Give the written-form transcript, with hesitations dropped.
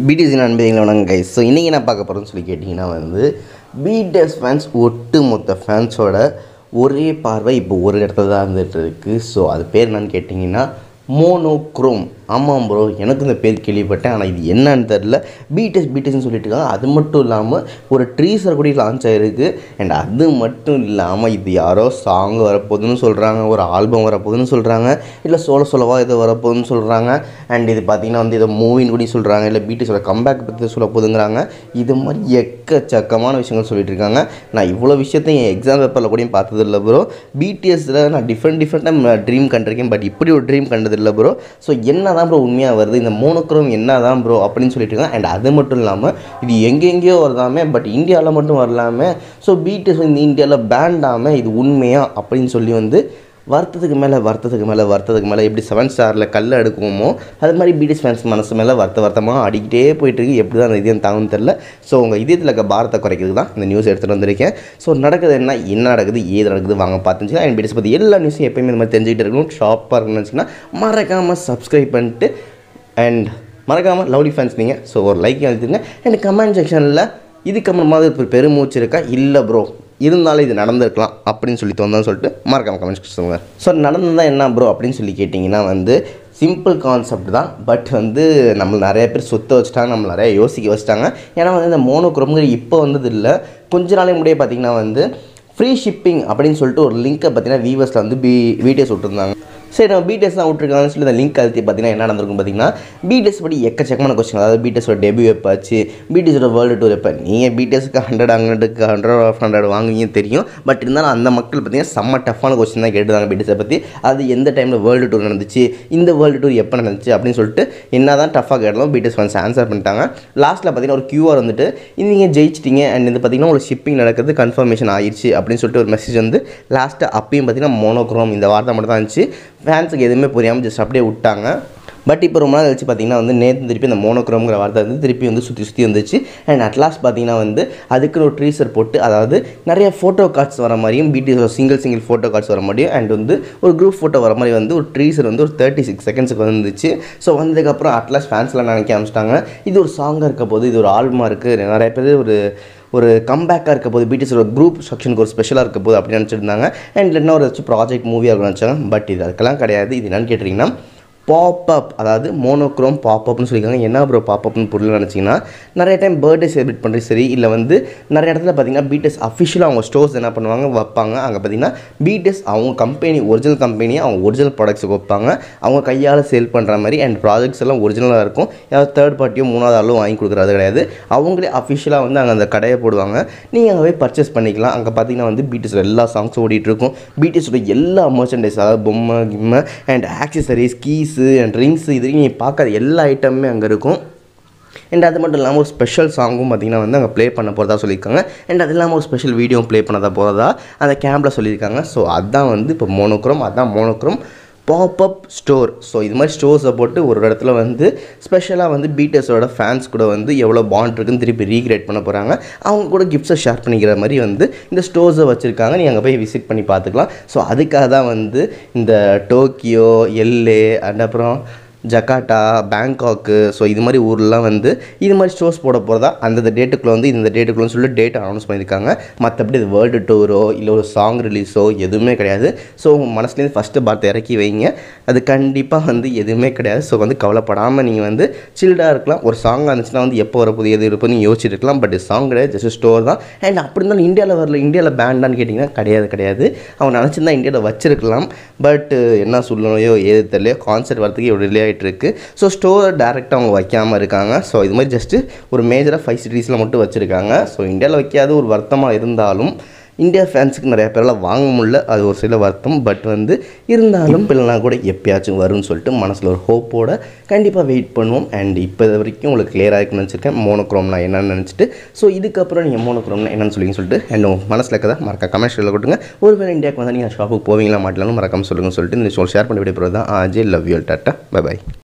BDS நண்பர்களே வணக்கம் guys. So இன்றைக்கி என்ன பார்க்க போகிறோன்னு சொல்லி கேட்டிங்கன்னா பிடிஎஸ் ஃபேன்ஸ் ஒட்டுமொத்த ஃபேன்ஸோட ஒரே பார்வை இப்போ ஒரு இடத்துல தான் இருந்துகிட்டு இருக்குது. ஸோ அது பேர் என்னன்னு கேட்டிங்கன்னா மோனோக்ரோம். ஆமாம் ப்ரோ, எனக்கு இந்த பேர் கேள்விப்பட்டேன், ஆனால் இது என்னன்னு தெரில. பிடிஎஸ்ன்னு சொல்லிட்டு இருக்காங்க. அது மட்டும் இல்லாமல் ஒரு ட்ரீசர் கூட லான்ச் ஆகிருக்கு. அண்ட் அது மட்டும் இல்லாமல் இது யாரோ சாங் வரப்போகுதுன்னு சொல்கிறாங்க, ஒரு ஆல்பம் வரப்போகுதுன்னு சொல்கிறாங்க, இல்லை சோலோவாக இது வரப்போகுதுன்னு சொல்கிறாங்க. அண்ட் இது பார்த்திங்கன்னா இதை மூவின்னு கூட சொல்கிறாங்க, இல்லை பிடிஎஸோட கம்பேக் பற்றி சொல்ல போகுதுங்கிறாங்க. இது மாதிரி எக்கச்சக்கமான விஷயங்கள் சொல்லிட்டு இருக்காங்க. நான் இவ்வளோ விஷயத்தையும் என் எக்ஸாம் பேப்பரில் கூட பார்த்ததில்லை ப்ரோ. பிடிஎஸில் நான் டிஃப்ரெண்ட்டாக ட்ரீம் கண்டிருக்கேன், பட் இப்படி ஒரு ட்ரீம் கண்டதில்லை ப்ரோ. ஸோ என்ன தான் ப்ரோ உண்மையாக வருது இந்த மோனோக்ரோம் என்ன தான் ப்ரோ அப்படின்னு சொல்லிட்டு இருக்காங்க. அண்ட் அது மட்டும் இல்லாமல் இது எங்கெங்கேயோ வருதாமே, பட் இந்தியாவில் மட்டும் வரலாமே. ஸோ பிடிஎஸ் இந்த இந்தியாவில் பேண்டாமல் இது உண்மையா அப்படின்னு சொல்லி வருத்தத்துக்கு மேலே எப்படி 7 ஸ்டாரில் கல் அடுக்குவோமோ அது மாதிரி பிடிஎஸ் ஃபேன்ஸ் மனசு மேலே வருத்தமாக அடிக்கிட்டே போயிட்டுருக்கு. எப்படி தான் அந்த இதயம் தாங்குன்னு தெரில. ஸோ உங்கள் இதயத்தில் இருக்க பாரத்தை குறைக்கிறதுக்கு தான் இந்த நியூஸ் எடுத்துகிட்டு வந்திருக்கேன். ஸோ நடக்குது என்ன நடக்குது ஏது நடக்குது வாங்க பார்த்துச்சுன்னா அண்ட் பிடிஎஸ் பற்றி எல்லா நியூஸும் எப்போயுமே இந்த மாதிரி தெரிஞ்சுக்கிட்டு இருக்கணும். ஷாப்பாக இருக்குன்னு வச்சிங்கன்னா மறக்காமல் சப்ஸ்கிரைப் பண்ணிட்டு அண்ட் மறக்காமல் லவ்லி ஃபேன்ஸ் நீங்கள் ஸோ ஒரு லைக் எழுதிடுங்க. அண்ட் கமெண்ட் செக்ஷனில் இதுக்கு அப்புறமாவது ஒரு பெருமூச்சு இருக்கா இல்லை ப்ரோ இருந்தாலும் இது நடந்திருக்கலாம் அப்படின்னு சொல்லி தோணுன்னு சொல்லிட்டு மறக்காமல் கமெண்ட்ஸ் சொல்லுங்கள். ஸோ நடந்ததான் என்ன ப்ரோ அப்படின்னு சொல்லி கேட்டிங்கன்னா சிம்பிள் கான்செப்ட் தான். பட் நம்ம நிறைய பேர் சுற்ற வச்சுட்டாங்க, நம்ம நிறைய யோசிக்க வச்சுட்டாங்க. ஏன்னா இந்த மோனோக்ரோம்ங்கிற இப்போ இல்லை, கொஞ்ச நாளைக்கு முன்னாடியே பார்த்திங்கன்னா ஃப்ரீ ஷிப்பிங் அப்படின்னு சொல்லிட்டு ஒரு லிங்க்கை பார்த்தீங்கன்னா வீவர்ஸில் பிடிஎஸ் விட்டுருந்தாங்க. சரி, நம்ம பிடிஎஸ் தான் விட்டுருக்காங்கன்னு சொல்லி அந்த லிங்க் அழுத்தி பார்த்தீங்கன்னா என்ன நடந்திருக்கும் பார்த்தீங்கன்னா பிடிஎஸ் படி எக்கச்சக்கமான கொஸ்டின். அதாவது பிடிஎஸோட டெபியூ எப்பாச்சு, பிடிஎஸோட வேர்ல்டு டூர் எப்போ, நீங்கள் பிடிஎஸ்க்கு 100 வாங்குவீங்கன்னு தெரியும். பட் இருந்தாலும் அந்த மக்கள் பார்த்தீங்கன்னா செம்ம டஃப்பான கொஸ்டின் தான் கேட்டுருந்தாங்க பிடிஎஸை பற்றி. அது எந்த டைமில் வேர்ல்டு டூர் நடந்துச்சு, இந்த வேர்ல்டு டூர் எப்போ நடந்துச்சு அப்படின்னு சொல்லிட்டு என்ன தான் டஃப்பாக கேட்டாலும் பிடிஎஸ் ஃபேன்ஸ் ஆன்சர் பண்ணிட்டாங்க. லாஸ்ட்டில் பார்த்தீங்கன்னா ஒரு கியூஆர் நீங்கள் ஜெயிச்சிட்டிங்க அண்ட் பார்த்தீங்கன்னா ஒரு ஷிப்பிங் நடக்கிறது கன்ஃபர்மேஷன் ஆயிடுச்சு அப்படின்னு சொல்லிட்டு ஒரு மெசேஜ் லாஸ்ட்டு அப்பயும் பார்த்தீங்கன்னா மோனோக்ரோம் இந்த வார்த்தை மட்டும் தான் இருந்துச்சு. ஃபேன்ஸுக்கு எதுவுமே புரியாமல் ஜஸ்ட் அப்படியே விட்டாங்க. பட் இப்போ ரொம்ப நாள் கழிச்சு பார்த்தீங்கன்னா நேற்று திருப்பி இந்த மோனோக்ரோம்ங்கிற வார்த்தை திருப்பி சுற்றி வந்துச்சு. அண்ட் அட்லாஸ்ட் பார்த்தீங்கன்னா அதுக்குன்னு ஒரு ட்ரீசர் போட்டு, அதாவது நிறைய ஃபோட்டோ கார்ட்ஸ் வர மாதிரியும் பிடிஎஸ் சிங்கிள் ஃபோட்டோ கார்ட்ஸ் வர மாதிரியும் அண்ட் ஒரு குரூப் ஃபோட்டோ வர மாதிரி ஒரு ட்ரீசர் ஒரு 36 செகண்ட்ஸுக்கு வந்துச்சு. ஸோ வந்ததுக்கப்புறம் அட்லாஸ்ட் ஃபேன்ஸ்லாம் நினைக்க ஆரம்பிச்சிட்டாங்க இது ஒரு சாங்காக இருக்க போது, இது ஒரு ஆல்பமாக இருக்குது, நிறைய பேர் ஒரு கம்பேக்காக இருக்க போது, பிடிஎஸோட குரூப் செக்ஷனுக்கு ஒரு ஸ்பெஷலாக இருக்க போது அப்படின்னு நினச்சிருந்தாங்க. அண்ட் இல்லைன்னா ஒரு ப்ராஜெக்ட் மூவியாக இருக்குன்னு நினச்சாங்க. பட் இது அதுக்கெல்லாம் கிடையாது. இது என்னன்னு கேட்டிங்கன்னா பாப்அப், அதாவது மோனோக்ரோம் பாப்அப்னு சொல்லியிருக்காங்க. என்ன ப்ரோ பாப்அப்னு பொருள் நினச்சிங்கன்னா நிறைய டைம் பர்த்டே செலிப்ரேட் பண்ணுறது சரி, இல்லை நிறைய இடத்துல பார்த்திங்கன்னா பிடிஎஸ் அஃபிஷியலாக அவங்க ஸ்டோர்ஸ் என்ன பண்ணுவாங்க வைப்பாங்க. அங்கே பார்த்திங்கன்னா பிடிஎஸ் அவங்க கம்பெனி ஒரிஜினல் கம்பெனியை அவங்க ஒரிஜினல் ப்ராடக்ட்ஸுக்கு வைப்பாங்க, அவங்க கையால் சேல் பண்ணுற மாதிரி. அண்ட் ப்ராஜெக்ட்ஸ் எல்லாம் ஒரிஜினலாக இருக்கும், யாராவது தேர்ட் பார்ட்டியோ 3வது ஆளும் வாங்கி கொடுக்குறது கிடையாது. அவங்களே அஃபிஷியலாக அங்கே அந்த கடையை போடுவாங்க, நீங்கள் அங்கே போய் பர்ச்சேஸ் பண்ணிக்கலாம். அங்கே பார்த்திங்கன்னா பிடிஎஸோட எல்லா சாங்ஸும் ஓடிட்டுருக்கும், பிடிஎஸோட எல்லா மர்ச்சன்டைஸ், அதாவது பொம்மை கிம்மை and accessories keys and rings இது நீங்கள் பார்க்காத எல்லா ஐட்டமுமே அங்கே இருக்கும். அண்ட் அது மட்டும் இல்லாமல் ஒரு ஸ்பெஷல் சாங்கும் பார்த்திங்கன்னா அங்கே ப்ளே பண்ண போகிறதா சொல்லியிருக்காங்க. அண்ட் அது இல்லாமல் ஒரு ஸ்பெஷல் வீடியோவும் ப்ளே பண்ணதா போகிறதா அந்த கேம்பில் சொல்லியிருக்காங்க. ஸோ அதுதான் இப்போ மோனோக்ரோம், அதுதான் மோனோக்ரோம் பாப்அப் ஸ்டோர். ஸோ இது மாதிரி ஸ்டோர்ஸை போட்டு ஒரு இடத்துல ஸ்பெஷலாக பிடிஎஸோட ஃபேன்ஸ் கூட எவ்வளோ பாண்ட் இருக்குன்னு திருப்பி ரீக்ரியேட் பண்ண போகிறாங்க. அவங்க கூட கிஃப்ட்ஸை ஷேர் பண்ணிக்கிற மாதிரி இந்த ஸ்டோர்ஸை வச்சுருக்காங்க. நீங்கள் அங்கே போய் விசிட் பண்ணி பார்த்துக்கலாம். ஸோ அதுக்காக தான் இந்த டோக்கியோ, எல்ஏ அண்ட் அப்புறம் ஜகார்ட்டா, பேங்காக்கு, ஸோ இது மாதிரி ஊர்லாம் இது மாதிரி ஸ்டோர்ஸ் போட போகிறதா அந்த டேட்டுக்குள்ளே இந்த டேட்டுக்குள்ளே சொல்லி டேட் அனௌன்ஸ் பண்ணியிருக்காங்க. மற்றபடி இது வேர்ல்டு டூரோ இல்லை ஒரு சாங் ரிலீஸோ எதுவுமே கிடையாது. ஸோ உங்கள் மனசுலேருந்து ஃபஸ்ட்டு பார்த்து இறக்கி வைங்க, அது கண்டிப்பாக எதுவுமே கிடையாது. ஸோ கவலைப்படாமல் நீங்கள் சில்டாக இருக்கலாம். ஒரு சாங்காக இருந்துச்சுன்னா எப்போ வரப்போது எது இருப்போம் நீங்கள் யோசிச்சுட்டு இருக்கலாம். பட் சாங் கிடையாது, ஜஸ்ட் ஸ்டோர் தான். அண்ட் அப்படி இருந்தாலும் இந்தியாவில் வரல, இந்தியாவில் பேண்டான்னு கேட்டிங்கன்னா கிடையாது. அவங்க நினச்சிருந்தா இந்தியாவில் வச்சிருக்கலாம். பட் என்ன சொல்லலையோ ஏது தெரியலையோ கான்செர்ட் வரதுக்கு இவ்வளோ டிலே இருக்குது. ஸோ ஸ்டோர் டேரெக்டாக அவங்க வைக்காமல் இருக்காங்க. ஸோ இது மாதிரி ஜஸ்ட்டு ஒரு மேஜராக 5 சிட்டிஸில் மட்டும் வச்சுருக்காங்க. ஸோ இந்தியாவில் வைக்காத ஒரு வருத்தமாக இருந்தாலும் இந்தியா ஃபேன்ஸுக்கு நிறையா பேரெல்லாம் வாங்க முடியல, அது ஒரு சில வருத்தம். பட் இருந்தாலும் இல்லைனா கூட எப்பயாச்சும் வரும்னு சொல்லிட்டு மனசில் ஒரு ஹோப்போடு கண்டிப்பாக வெயிட் பண்ணுவோம். அண்ட் இப்போ வரைக்கும் உங்களுக்கு கிளியராக இருக்குன்னு நினச்சிருக்கேன் மோனோக்ரோம்னா என்னென்னு நினச்சிட்டு. ஸோ இதுக்கப்புறம் நீங்கள் மோனோக்ரோம்னா என்னென்னு சொல்லிங்கன்னு சொல்லிட்டு அண்ட் மனசில் இருக்கதா மறக்க கமெண்ட்ஸில் கொடுங்க. ஒருவேளை இந்தியாவுக்கு நீங்கள் ஷாப்புக்கு போவீங்களா மாட்டலாம்னு மறக்காமல் சொல்லுங்கன்னு சொல்லிட்டு இந்த ஷேர் பண்ணி விட போகிறது தான். Ajay love you tata by.